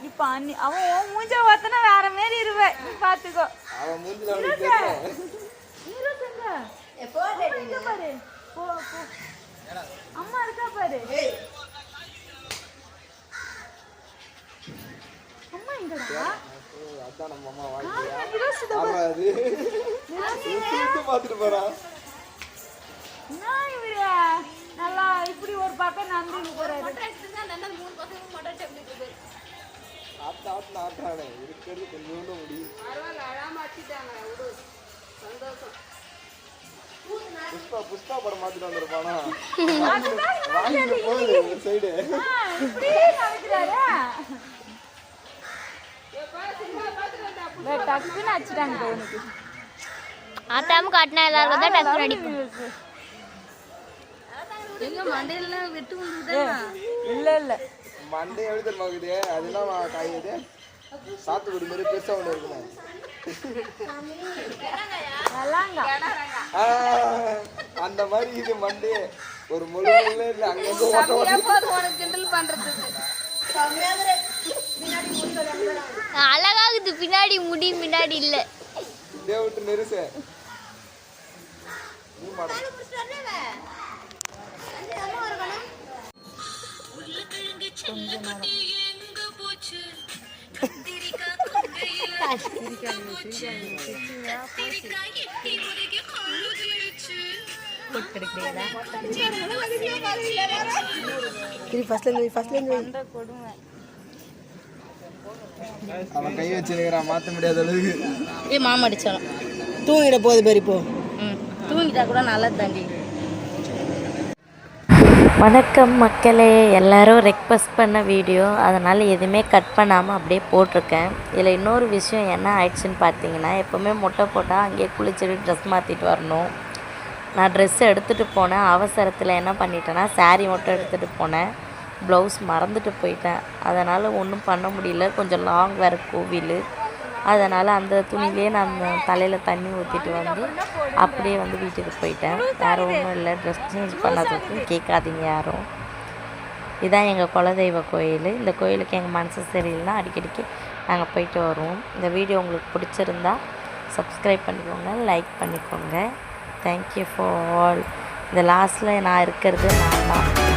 இப்ப அவன் மூஞ்ச பார்த்தனா வேற மாதிரி இருவேன். நீ பாத்துக்கோ. அவன் மூஞ்சில பாரு. போ அம்மா இருக்கா பாரு. அம்மா எங்கடா? அதான் நம்ம அம்மா வாங்கியா. ஆமா அது. சுத்தி பாத்துட்டு போறா. நான் இவரே நல்லா இப்படி ஒரு பக்கம் நம்பி போறாரு. நல்லா மூணு பசங்க மட்டும் டெம்ப்ளேட் போய். ஆட்டானே இருக்கிறது கொஞ்சோண்டு முடி. பரவாயில்ல அழாம அடிச்சிட்டாங்க. விடு. சந்தோஷம். புஷ்பா படம் மாத்திட்டு வந்திருப்பானா? வாங்கிட்டு போகுது ஒரு சைடு. இப்படி நடக்குறாரே. டக்குன்னு அடிச்சிட்டாங்க உனக்கு. ஆட்டாம காட்டினா எல்லாரும் தான் டக்குன்னு அடிப்போம். எங்க மண்டையில வெட்டு வந்துட்டா? இல்ல மண்டை எப்படி தெரியுமா இருக்குது? அதெல்லாம் காயுது. சாத்துக்குடி மாதிரி பெருசா ஒன்று இருக்குண்ணே. அந்த மாதிரி இது மண்டே ஒரு முழு இல்லை அங்க கிண்டல் பண்றதுக்கு அழகாகுது. பின்னாடி முடி முன்னாடி இல்ல. தேவிட்டு நெருச அவன் கை வச்சுக்கிறான் மாற்ற முடியாத அளவுக்கு. மாமா அடிச்சாலும் தூங்கிட போகுது பேர். இப்போ தூங்கிட்டா கூட நல்லா தாண்டி. வணக்கம் மக்களே, எல்லோரும் ரெக்வஸ்ட் பண்ண வீடியோ, அதனால் எதுவுமே கட் பண்ணாமல் அப்படியே போட்டிருக்கேன். இதில் இன்னொரு விஷயம் என்ன ஆயிடுச்சுன்னு பார்த்தீங்கன்னா, எப்போவுமே மொட்டை போட்டால் அங்கேயே குளிச்சுட்டு ட்ரெஸ் மாற்றிட்டு வரணும். நான் ட்ரெஸ் எடுத்துகிட்டு போனேன். அவசரத்தில் என்ன பண்ணிட்டேன்னா சாரீ மட்டும் எடுத்துகிட்டு போனேன். ப்ளவுஸ் மறந்துட்டு போயிட்டேன். அதனால் ஒன்றும் பண்ண முடியல. கொஞ்சம் லாங் வேறு கோவில். அதனால் அந்த துணியிலே நான் தலையில் தண்ணி ஊற்றிட்டு வந்து அப்படியே வந்து வீட்டுக்கு போயிட்டேன். வேறு ஒன்றும் இல்லை. ட்ரெஸ் சேஞ்ச் பண்ணதுக்கு கேட்காதீங்க யாரும். இதுதான் எங்கள் குலதெய்வ கோயில். இந்த கோயிலுக்கு எங்கள் மனசு சரியில்லைன்னா அடிக்கடிக்கு நாங்கள் போயிட்டு வருவோம். இந்த வீடியோ உங்களுக்கு பிடிச்சிருந்தா சப்ஸ்கிரைப் பண்ணிக்கோங்க, லைக் பண்ணிக்கோங்க. Thank you for all. இந்த லாஸ்ட்டில் நான் இருக்கிறது நான் தான்.